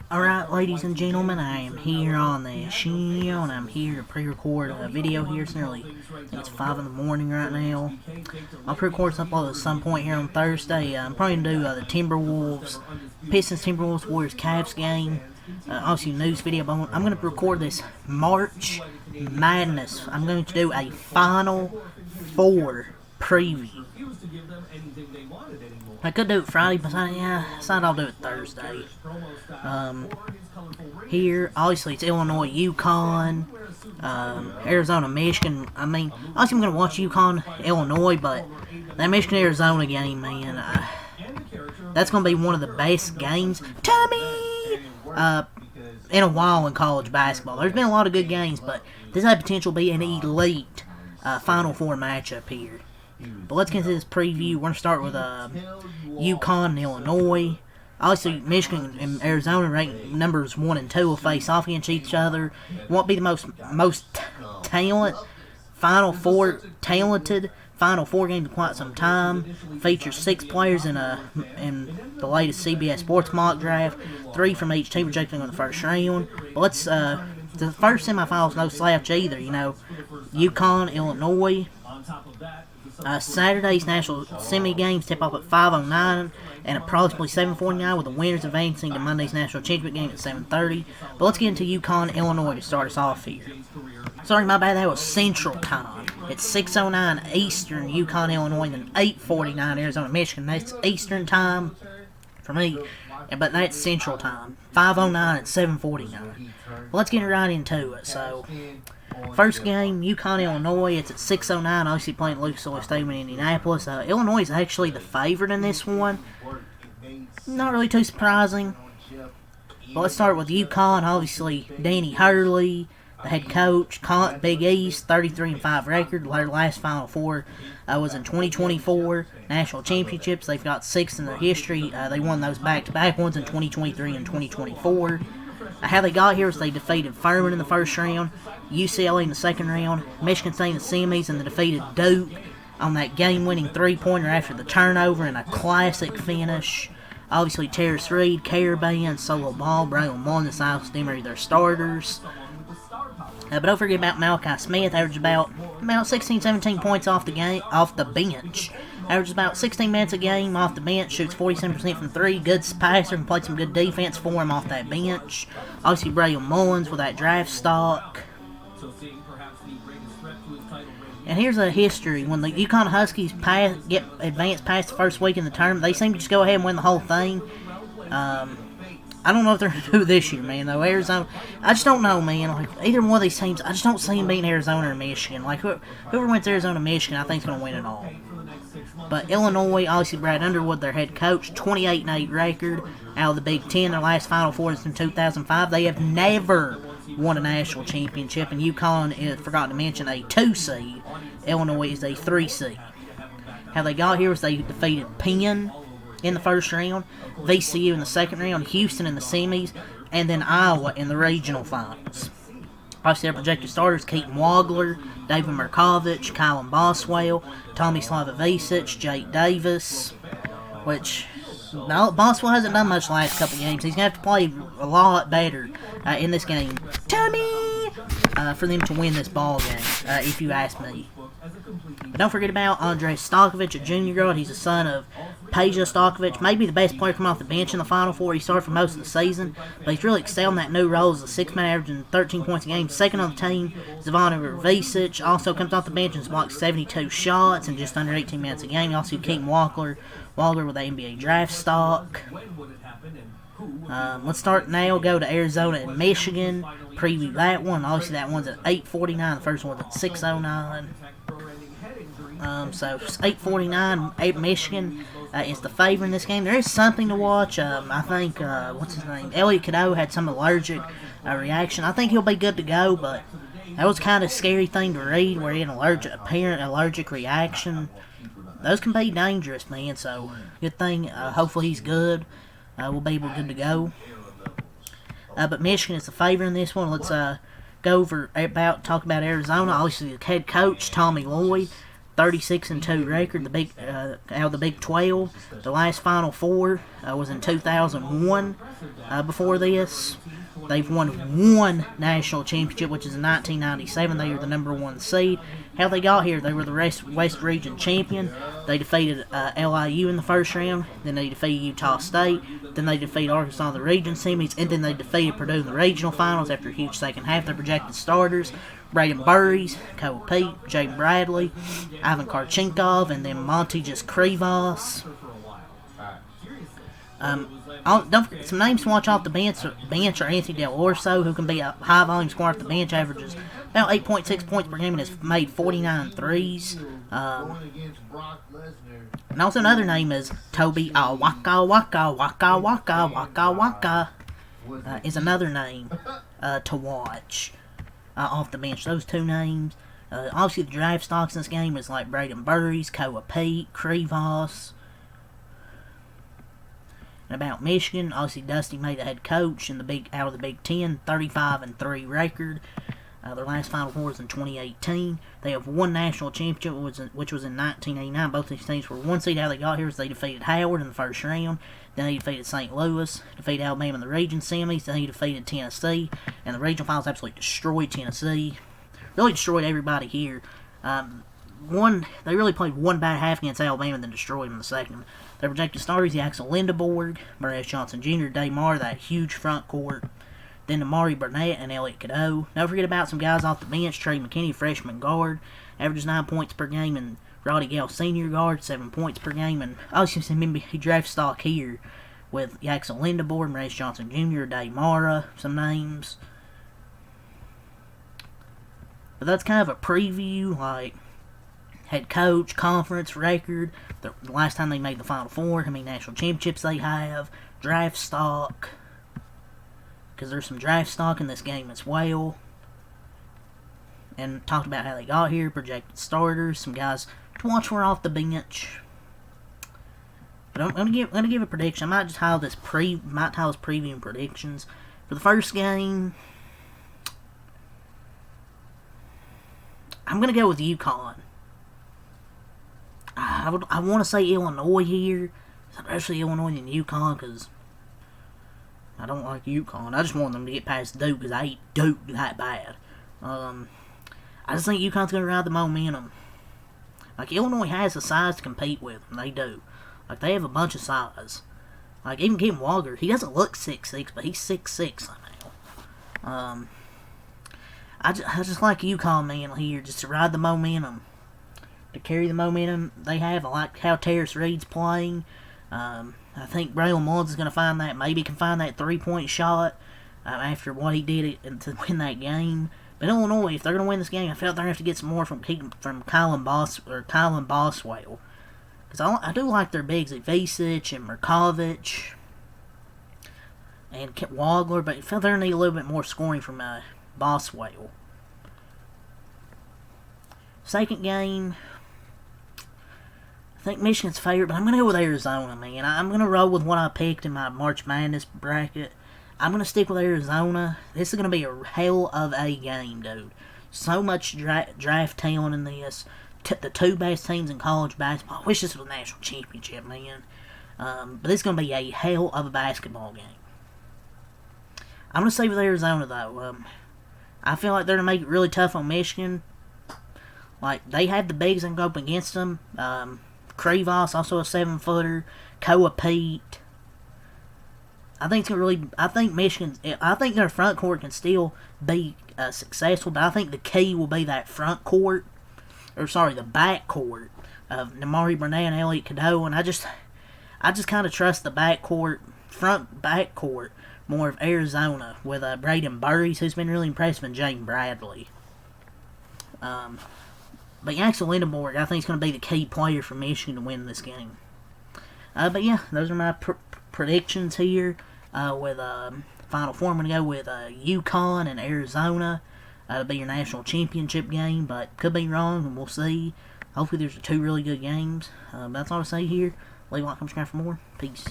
Alright, ladies and gentlemen, I am here on the show, and I'm here to pre-record a video here. It's nearly, I think it's 5 in the morning right now. I'll pre-record something at some point here on Thursday. I'm probably going to do the Timberwolves, Pistons, Timberwolves, Warriors, Cavs game. Obviously, news video, but I'm going to record this March Madness. I'm going to do a Final Four preview. I could do it Friday, but I decided I'll do it Thursday. Here, obviously, it's Illinois, UConn, Arizona, Michigan. I mean, obviously, I'm going to watch UConn, Illinois, but that Michigan-Arizona game, man, that's going to be one of the best games, Tommy, in a while in college basketball. There's been a lot of good games, but this has potential to be an elite Final Four matchup here. But let's get into this preview. We're going to start with UConn and Illinois. Obviously, Michigan and Arizona ranked numbers 1 and 2 will face off against each other. Won't be the most talented Final Four game in quite some time. Features 6 players in the latest CBS Sports mock draft. 3 from each team projecting on the first round. But let's the first semifinals no slouch either. You know, UConn, Illinois. Saturday's national semi-games tip off at 5:09 and approximately 7:49, with the winners advancing to Monday's national championship game at 7:30. But let's get into UConn, Illinois to start us off here. Sorry, my bad, that was Central Time. It's 6:09 Eastern, UConn, Illinois, then 8:49 Arizona, Michigan. That's Eastern Time for me, but that's Central Time. 5:09 and 7:49. Well, let's get right into it. So, first game, UConn, Illinois. It's at 6:09. Obviously playing Lucas Oil Stadium in Indianapolis. Illinois is actually the favorite in this one. Not really too surprising. But let's start with UConn. Obviously, Danny Hurley, the head coach. Big East, 33-5 record. Their last Final Four was in 2024 national championships. They've got 6 in their history. They won those back-to-back ones in 2023 and 2024. How they got here is they defeated Furman in the first round, UCLA in the second round, Michigan State in the semis, and they defeated Duke on that game-winning three-pointer after the turnover in a classic finish. Obviously, Terrace Reed, Caravan, Solo Ball, Braylon Mullen, and Silas Demery, their starters. But don't forget about Malachi Smith. Averaged about 16, 17 points off the bench. Averages about 16 minutes a game off the bench. Shoots 47% from 3. Good passer. Can play some good defense for him off that bench. Obviously, Braylon Mullins with that draft stock. And here's a history. When the UConn Huskies get advanced past the first week in the tournament, they seem to just go ahead and win the whole thing. I don't know if they're going to do this year, man, though. Arizona, I just don't know, man. Like, either one of these teams, I just don't see them beating Arizona or Michigan. Like, whoever wins Arizona Michigan, I think is going to win it all. But Illinois, obviously Brad Underwood, their head coach, 28-8 record out of the Big Ten. Their last Final Four is in 2005. They have never won a national championship, and UConn, forgot to mention, a 2 seed. Illinois is a 3 seed. How they got here was they defeated Penn in the first round, VCU in the second round, Houston in the semis, and then Iowa in the regional finals. Obviously, their projected starters: Keaton Wagler, David Merkovich, Kylan Boswell, Tommy Slavovicic, Jake Davis, which Boswell hasn't done much the last couple games. He's going to have to play a lot better in this game, Tommy, for them to win this ball game, if you ask me. But don't forget about Andrei Stokovich, a junior guard. He's the son of Peja Stokovich, maybe the best player coming off the bench in the Final Four. He started for most of the season, but he's really excelled in that new role as a 6-man, averaging 13 points a game. Second on the team, Zvonimir Visic also comes off the bench and blocks 72 shots in just under 18 minutes a game. Also, Keaton Wagler with the NBA draft stock. Let's start now. Go to Arizona and Michigan. Preview that one. Obviously, that one's at 8:49. The first one's at 6:09. So 8:49. Michigan is the favorite in this game. There is something to watch. I think what's his name? Elliot Cadeau had some allergic reaction. I think he'll be good to go, but that was kind of a scary thing to read, where he had an apparent allergic reaction. Those can be dangerous, man. So good thing. Hopefully he's good. We'll be able good to go. But Michigan is the favorite in this one. Let's talk about Arizona. Obviously, the head coach Tommy Lloyd, 36-2 record. The big out of the Big 12. The last Final Four was in 2001. Before this, they've won one national championship, which is in 1997. They were the #1 seed. How they got here? They were the West Region champion. They defeated LIU in the first round. Then they defeated Utah State. Then they defeated Arkansas in the region semis. And then they defeated Purdue in the regional finals after a huge second half. Their projected starters: Braden Burries, Cole Pete, Jaden Bradley, Ivan Karchenkov, and then Monty Krivas. Don't forget, some names to watch off the bench are Anthony Del Orso, who can be a high-volume scorer off the bench, averages about 8.6 points per game and has made 49 threes. And also another name is Toby Waka is another name to watch off the bench. Those two names. Obviously, the draft stocks in this game is like Braden Burries, Koa Pete, Krivas. And about Michigan, obviously Dusty made the head coach in out of the Big 10, 35-3 record. Their last Final Four was in 2018. They have one national championship, which was in 1989. Both these teams were one seed. How they got here is they defeated Howard in the first round. Then they defeated St. Louis, defeated Alabama in the region semis. Then they defeated Tennessee. And the regional finals absolutely destroyed Tennessee. Really destroyed everybody here. They really played one bad half against Alabama and then destroyed them in the second. Their projected starters: Axel Lindeborg, Bryce Johnson Jr., Dave Marr, that huge front court. Then Amari Burnett and Elliot Cadeau. Don't forget about some guys off the bench: Trey McKinney, freshman guard, averages 9 points per game, and Roddy Gale, senior guard, 7 points per game. And also some NBA draft stock here with Axel Lindeborg, Bryce Johnson Jr., Dave Marr, some names. But that's kind of a preview, like head coach, conference record, the last time they made the Final Four, how many national championships they have, draft stock, because there's some draft stock in this game as well, and talked about how they got here, projected starters, some guys to watch for off the bench. But I'm gonna give a prediction. I might just title this preview and predictions for the first game. I'm gonna go with UConn. I want to say Illinois here, especially Illinois and UConn, because I don't like UConn. I just want them to get past Duke, because I hate Duke that bad. I just think UConn's going to ride the momentum. Like, Illinois has the size to compete with them. They do. Like, they have a bunch of size. Like, even Kim Walker, he doesn't look 6'6", but he's 6'6" somehow. I just like UConn, man, here, just to ride the momentum. To carry the momentum they have. I like how Terrace Reed's playing. I think Braylon Mullins is going to find that, maybe can find that 3-point shot after what he did to win that game. But Illinois, if they're going to win this game, I feel like they're going to have to get some more from Kylan Boswell. Because I do like their bigs at Vasic and Murkovich and Wagler, but I feel they're going to need a little bit more scoring from Boswell. Second game, I think Michigan's favorite, but I'm going to go with Arizona, man. I'm going to roll with what I picked in my March Madness bracket. I'm going to stick with Arizona. This is going to be a hell of a game, dude. So much draft talent in this. The two best teams in college basketball. I wish this was a national championship, man. But this is going to be a hell of a basketball game. I'm going to stay with Arizona, though. I feel like they're going to make it really tough on Michigan. Like, they have the bigs that can go up against them. Krivas, also a 7-footer. Koa Pete. I think their front court can still be successful, but I think the key will be that the back court of Namari Burnett and Elliot Cadeau, and I just kind of trust the front back court more of Arizona with Braden Burries, who's been really impressive, and Jaden Bradley. But Axel Lindeborg, I think, is going to be the key player for Michigan to win this game. But yeah, those are my predictions here. With Final Four, I'm going to go with UConn and Arizona. It'll be your national championship game, but could be wrong, and we'll see. Hopefully there's two really good games. That's all I say here. Leave a like, subscribe for more. Peace.